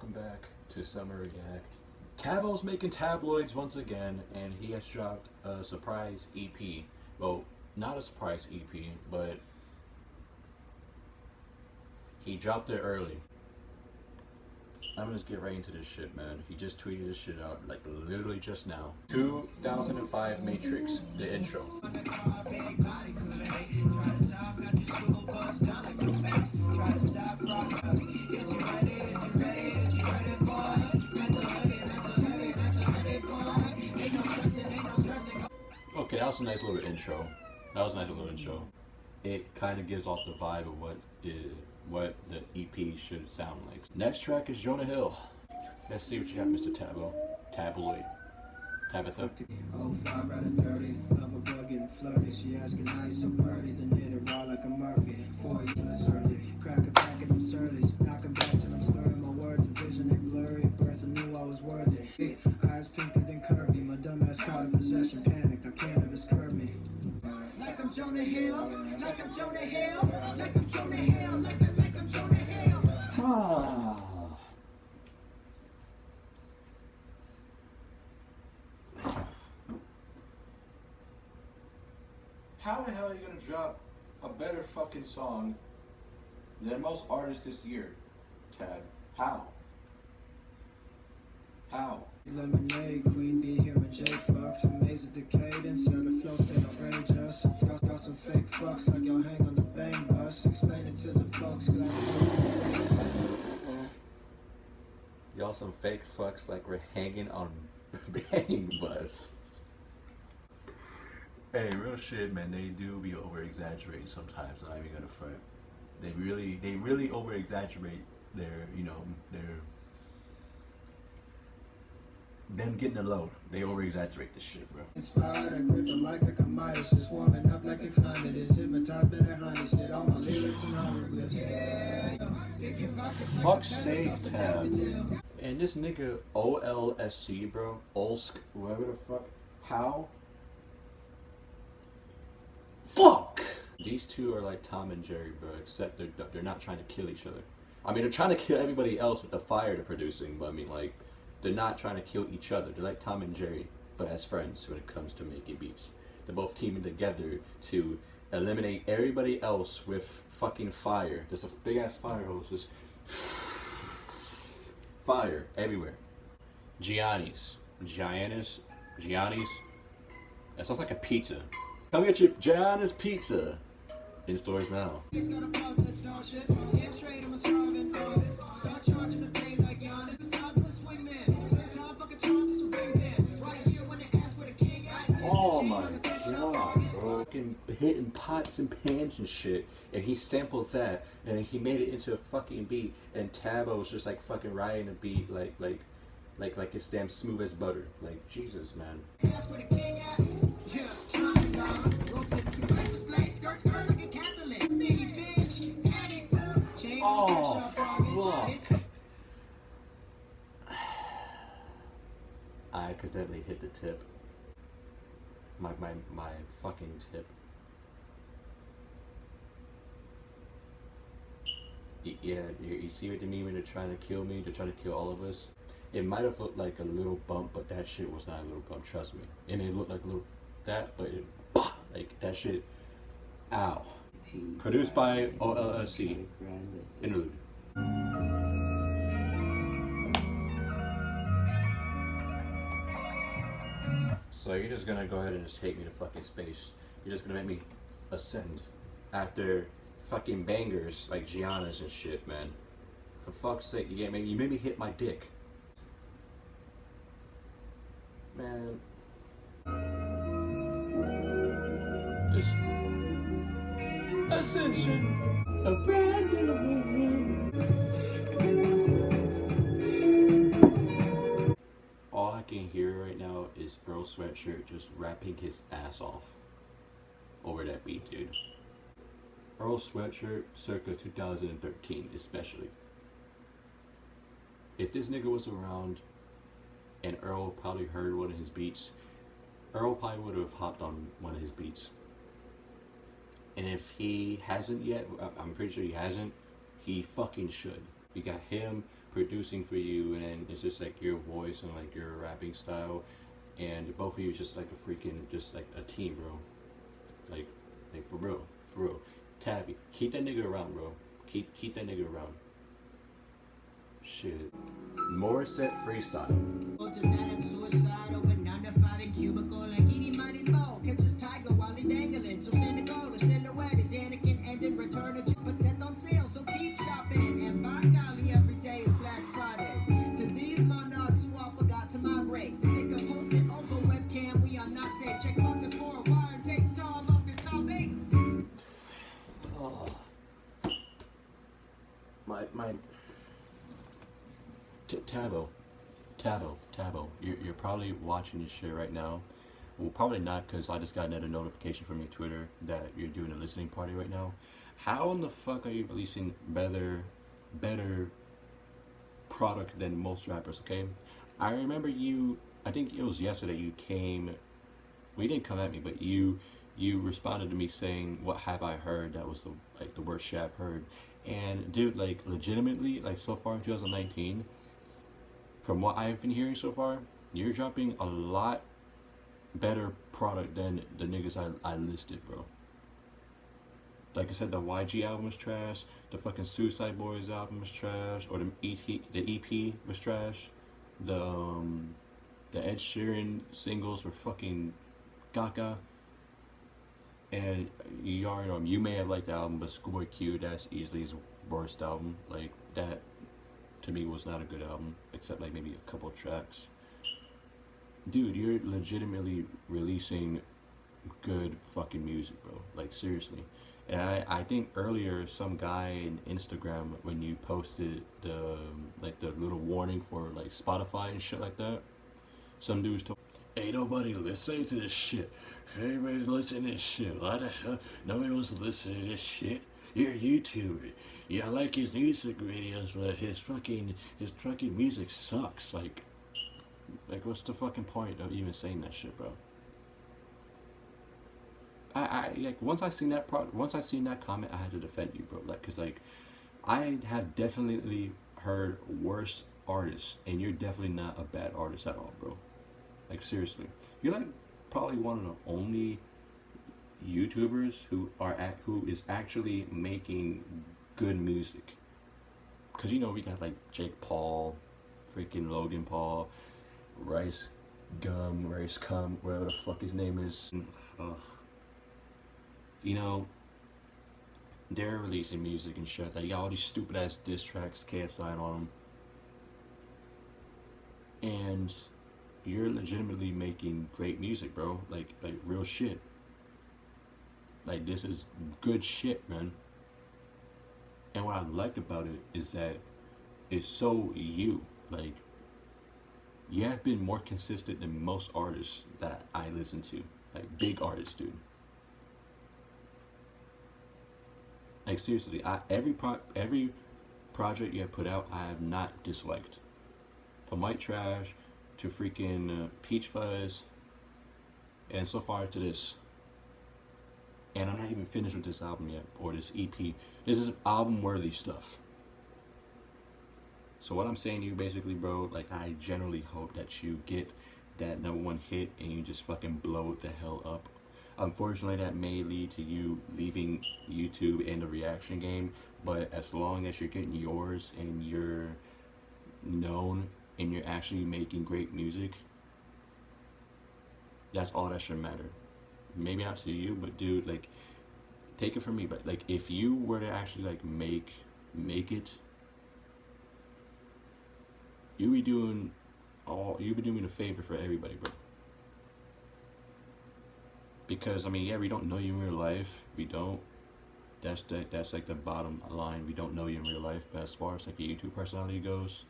welcome back to Summer React. TABBO's making tabloids once again, and he has dropped a surprise EP. Well, not a surprise EP, but he dropped it early. I'm gonna just get right into this shit, man. He just tweeted this shit out, like literally just now. 2005 Matrix, the intro. Okay, that was a nice little intro. It kind of gives off the vibe of what the EP should sound like. Next track is Jonah Hill. Let's see what you got, Mr. Tabbo. Tabloid. Tabitha. Oh, 5 out of 30. Love a bug and flirty. She asking nice so pretty. Then hit it raw like a Murphy. 40 till it's early. Crack a pack of them surleys. Knocking back till I'm slurring my words. The vision ain't blurry. Birth and knew I was worthy. Eyes pinker than Kirby. My dumb ass caught in possession. Panicked. I can't have this curb me. Like I'm Jonah Hill. Like I'm Jonah Hill. Like I'm Jonah Hill. Like I'm Jonah Hill. How the hell are you gonna drop a better fucking song than most artists this year, Tab? How? How? Lemonade, Queen Bee here and J fucked. Amazed at the cadence, yeah, the flow stayed outrageous. Y'all got some fake fucks like y'all hang on the bang bus. Explain it to the folks, Y'all some fake fucks like we're hanging on bang bus. Hey, real shit, man. They do be over exaggerating sometimes. Not even gonna front. They really over exaggerate their, them getting a load. They over exaggerate this shit, bro. Inspired, I grip the mic like a Midas. Just warming up like a climate is hypnotized by the honey shit. All my lyrics and hieroglyphs. Fuck's sake, Tab. And this nigga OLSC, bro. Olsk, whoever the fuck. How? Fuck! These two are like Tom and Jerry, bro, except they're not trying to kill each other. I mean, they're trying to kill everybody else with the fire they're producing, but I mean, like, they're not trying to kill each other. They're like Tom and Jerry, but as friends when it comes to making beats. They're both teaming together to eliminate everybody else with fucking fire. There's a big ass fire hose, just fire everywhere. Gianni's. That sounds like a pizza. Come get your Gianna's Pizza in stores now. Oh my god, bro. Hitting pots and pans and shit. And he sampled that and he made it into a fucking beat. And Tabbo was just like fucking riding a beat like it's damn smooth as butter. Like, Jesus, man. Oh, fuck. I accidentally hit the tip. My fucking tip. Yeah, you see what I mean when they're trying to kill me? They're trying to kill all of us. It might have looked like a little bump, but that shit was not a little bump, trust me. And it looked like a little, but it, like, that shit, ow. Produced by OLSC. Interlude. So you're just gonna go ahead and just take me to fucking space. You're just gonna make me ascend after fucking bangers like Gianna's and shit, man. For fuck's sake, you made me hit my dick. Man. Just ascension of brand new. All I can hear right now is Earl Sweatshirt just rapping his ass off over that beat, dude. Earl Sweatshirt circa 2013 especially. If this nigga was around and Earl probably heard one of his beats, Earl probably would have hopped on one of his beats. And if he hasn't yet, I'm pretty sure he hasn't, he fucking should. You got him producing for you, and then it's just like your voice and like your rapping style, and both of you is just like a freaking, just like a team, bro. Like, for real, for real. Tabby, keep that nigga around, bro. Keep that nigga around. Shit. Morissette freestyle. Just added suicide over 9 to 5 in cubicle like eating mighty low. Catches tiger while he dangling. So send a goal, the silhouette is Anakin and in return a chip, but that's on sale, so keep shopping. And by golly, every day is Black Friday. To these monarchs who all forgot to migrate. Stick a post-it over webcam, we are not safe. Check post-it for a wire and take Tom off your top 8. Oh. My Tabbo, you're probably watching this shit right now. Well, probably not, because I just got another notification from your Twitter that you're doing a listening party right now. How in the fuck are you releasing better product than most rappers, okay? I remember you, I think it was yesterday, you came, well, you didn't come at me, but you responded to me saying, what have I heard? That was the worst shit I've heard. And dude, like, legitimately, like, so far in 2019, from what I've been hearing so far, you're dropping a lot better product than the niggas I listed, bro. Like I said, the YG album was trash, the fucking Suicide Boys album was trash, or the EP was trash, the Ed Sheeran singles were fucking gaga. And you already know, you may have liked the album, but Schoolboy Q, that's easily his worst album. Like, that to me was not a good album, except like maybe a couple tracks. Dude, you're legitimately releasing good fucking music, bro. Like, seriously. And I think earlier some guy in Instagram, when you posted the little warning for like Spotify and shit like that, some dudes told, ain't nobody listening to this shit. Everybody's listening to this shit. Why the hell? Nobody wants to listen to this shit. You're a YouTuber. Yeah, I like his music videos, but his fucking music sucks. Like what's the fucking point of even saying that shit, bro? I like once I seen that comment, I had to defend you, bro. Like, cause like I have definitely heard worse artists, and you're definitely not a bad artist at all, bro. Like, seriously, you're like probably one of the only YouTubers who is actually making good music. Cause you know we got like Jake Paul, freaking Logan Paul, Rice Cum, whatever the fuck his name is. You know, they're releasing music and shit. Like, you got all these stupid ass diss tracks, KSI on them, and you're legitimately making great music, bro. Like real shit. Like, this is good shit, man. And what I like about it is that it's so you. Like, you have been more consistent than most artists that I listen to. Like, big artists, dude. Like, seriously, every project you have put out, I have not disliked. From White Trash to freaking Peach Fuzz, and so far to this. And I'm not even finished with this album yet, or this EP. This is album-worthy stuff. So what I'm saying to you, basically, bro, like, I generally hope that you get that #1 hit and you just fucking blow it the hell up. Unfortunately, that may lead to you leaving YouTube and the reaction game, but as long as you're getting yours and you're known and you're actually making great music, that's all that should matter. Maybe not to you, but dude, like, take it from me, but like, if you were to actually like make it, you'd be doing a favor for everybody, bro. Because I mean, yeah, we don't know you in real life. We don't. That's like the bottom line. We don't know you in real life. But as far as like a YouTube personality goes,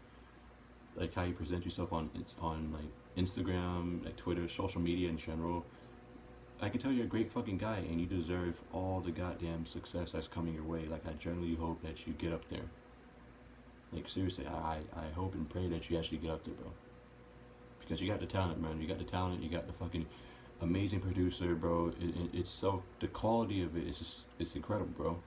like how you present yourself on like Instagram, like Twitter, social media in general, I can tell you're a great fucking guy, and you deserve all the goddamn success that's coming your way. Like, I generally hope that you get up there. Like, seriously, I hope and pray that you actually get up there, bro. Because you got the talent, man. You got the talent. You got the fucking amazing producer, bro. It's so, the quality of it is just, it's incredible, bro.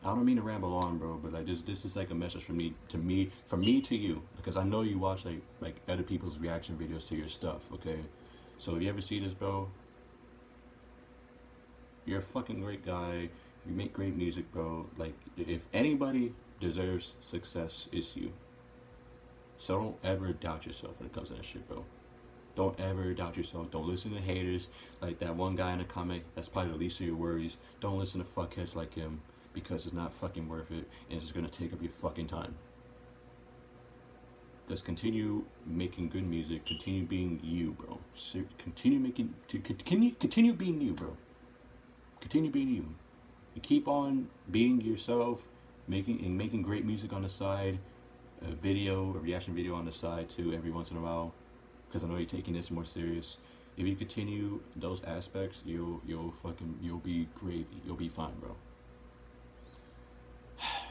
I don't mean to ramble on, bro, but like this is like a message from me to you, because I know you watch like other people's reaction videos to your stuff, okay? So if you ever see this, bro, you're a fucking great guy. You make great music, bro. Like, if anybody deserves success, it's you. So don't ever doubt yourself when it comes to that shit, bro. Don't ever doubt yourself. Don't listen to haters like that one guy in the comment. That's probably the least of your worries. Don't listen to fuckheads like him, because it's not fucking worth it, and it's gonna take up your fucking time. Just continue making good music. Continue being you, bro. Continue being you, bro. Continue being you. You keep on being yourself, making great music on the side, a reaction video on the side too, every once in a while, because I know you're taking this more serious. If you continue those aspects, you'll be gravy. You'll be fine, bro.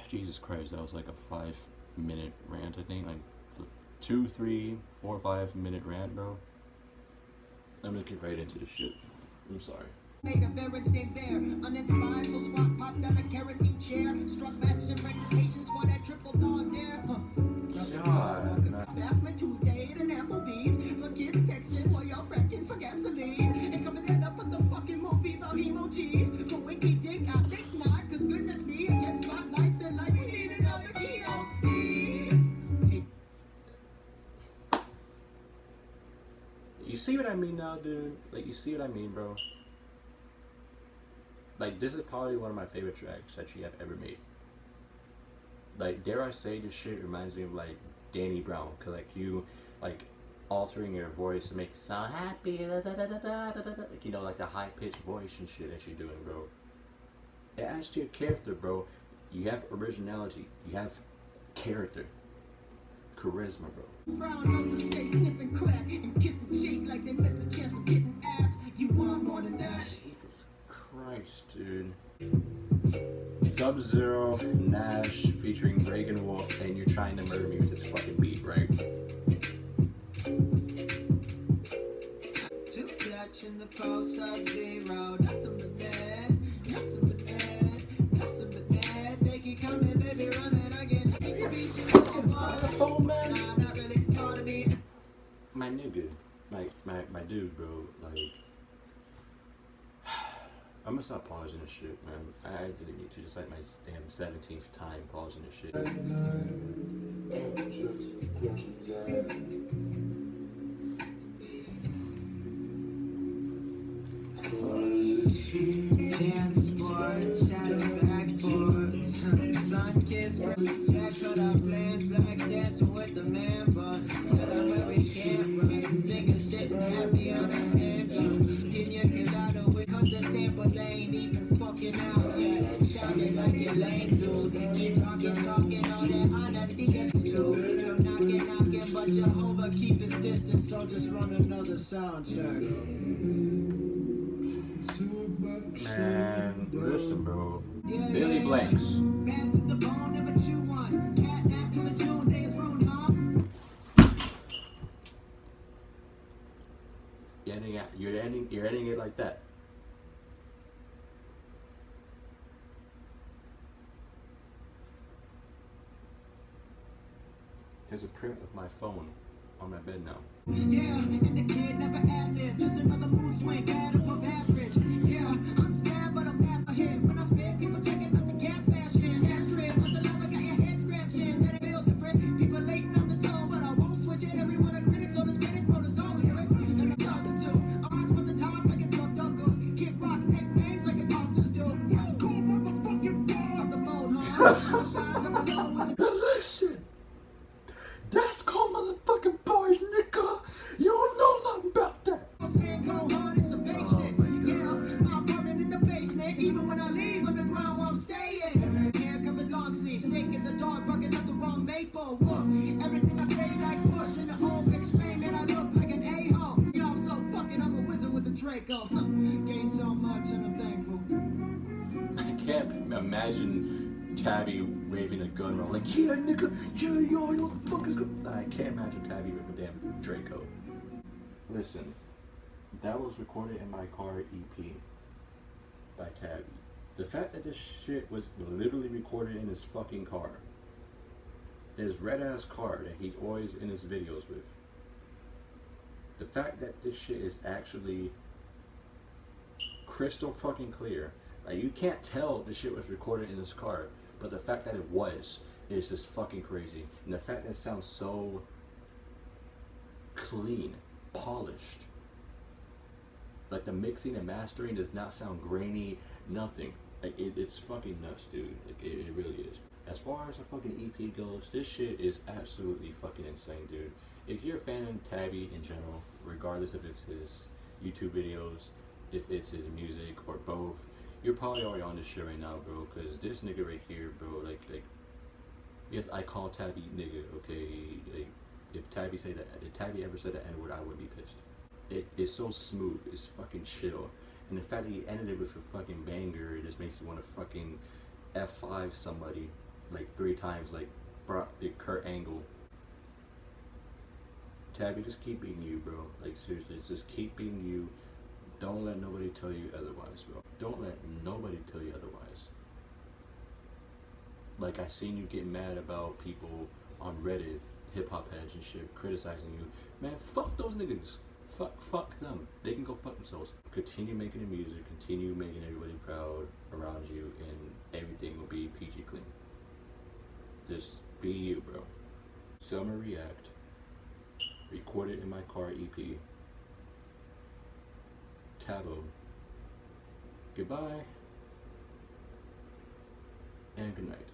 Jesus Christ, that was like a 5-minute rant, I think, like 2, 3, 4, 5-minute rant, bro. I'm gonna get right into this shit. I'm sorry. Made a barren stay bare, uninspired, so squat popped on a kerosene chair. Struck matches and practice patience for that triple dog there. God, Tuesday at an Applebee's. For kids texting while y'all fracking for gasoline. And coming end up with the fucking movie about emojis. But winky dick, I think not, cause goodness me, against spotlight, then like we need another keynote speed. You see what I mean now, dude? Like, you see what I mean, bro? Like, this is probably one of my favorite tracks that you have ever made. Like, dare I say, this shit reminds me of like Danny Brown, cause like you, like altering your voice to make it sound happy, like, you know, like the high pitched voice and shit that you're doing, bro. It adds to your character, bro. You have originality. You have character, charisma, bro. Brown noses stay sniffing crack and kissing cheek like they missed the chance of getting ass. You want more than that? Jesus Christ, dude. Sub-Zero, Nash featuring Reagan Wolf, and you're trying to murder me with this fucking beat, right? Too clutch in the post Sub-Zero, nothing but that, nothing but that, nothing but that. They keep coming, baby, running again. Fucking xylophone, man. Nah, not really part of me. My nigga, my dude, bro, like, I'm gonna stop pausing this shit, man. I didn't need to. Just like my damn 17th time pausing this shit. Dance board, shadow backboards, sun kiss, jack cut off plans like dancing with the man bun. Set up every camera, finger sitting happy on a handgun. Getting your kid out of it, cause the sample ain't even fucking out yet. Sounding like your lame dude. Keep talking, all that honesty is too. Come knocking, but Jehovah keep his distance, so just run another sound check. Man, listen, bro. Billy Blanks. Bad to the bone, never chew one. Cat nap till it's noonday, it's ruined, huh? You're ending it like that. There's a print of my phone on my bed now. Yeah, and the kid never ad-lib, just another mood swing, bad above average. Yeah, I'm sad, but I'm back here. When I spit, people checking out the gas fashion. Gas trip, what's the love? I got your head scratching. That it feel different. People lating on the tone, but I won't switch it. Everyone a critic, so just get it, throw the zone lyrics. And I'm talking to arts with the top like it's Doug Douglas. Kick rocks, take names like imposters do. Yeah, cool, motherfucking ball. I'm the bold, huh? I'm a shine, I'm alone with the. Listen! That's called motherfucking boys, nigga! You don't know nothing about that! Saying go hard, it's some babe shit. Yeah, I'm coming in the basement. Even when I leave underground, where I'm staying. Hair covered long sleeves, sick as a dog, barking up the wrong maple. Woof. Everything I say like Bush in the old big scream, and I look like an a-hole. Y'all so fucking, I'm a wizard with the Draco. Gained so much, and I'm thankful. I can't imagine Tabby waving a gun around like, yeah, nigga, yeah, yo, you know what the fuck is good? I can't imagine Tabby with a damn Draco. Listen, that was recorded in my car EP by Tabby. The fact that this shit was literally recorded in his fucking car. His red ass car that he's always in his videos with. The fact that this shit is actually crystal fucking clear. Like, you can't tell the shit was recorded in his car, but the fact that it was is just fucking crazy. And the fact that it sounds so clean, polished. Like, the mixing and mastering does not sound grainy, nothing. Like, it's fucking nuts, dude. Like, it really is. As far as the fucking EP goes, this shit is absolutely fucking insane, dude. If you're a fan of Tabby in general, regardless if it's his YouTube videos, if it's his music, or both, you're probably already on this shit right now, bro, because this nigga right here, bro, like, yes, I call Tabby nigga, okay? Like, if Tabby ever said the N-word, I would be pissed. It is so smooth, it's fucking chill. And the fact that he ended it with a fucking banger, it just makes you want to fucking F5 somebody like 3 times, like Kurt Angle. Tabby, just keep being you, bro. Like, seriously, just keep being you. Don't let nobody tell you otherwise, bro. Don't let nobody tell you otherwise. Like, I seen you get mad about people on Reddit, hip-hop heads and shit, criticizing you. Man, fuck those niggas. Fuck them. They can go fuck themselves. Continue making the music, continue making everybody proud around you, and everything will be PG clean. Just be you, bro. Summer React. Recorded in my car EP. TABBO. Goodbye. And good night.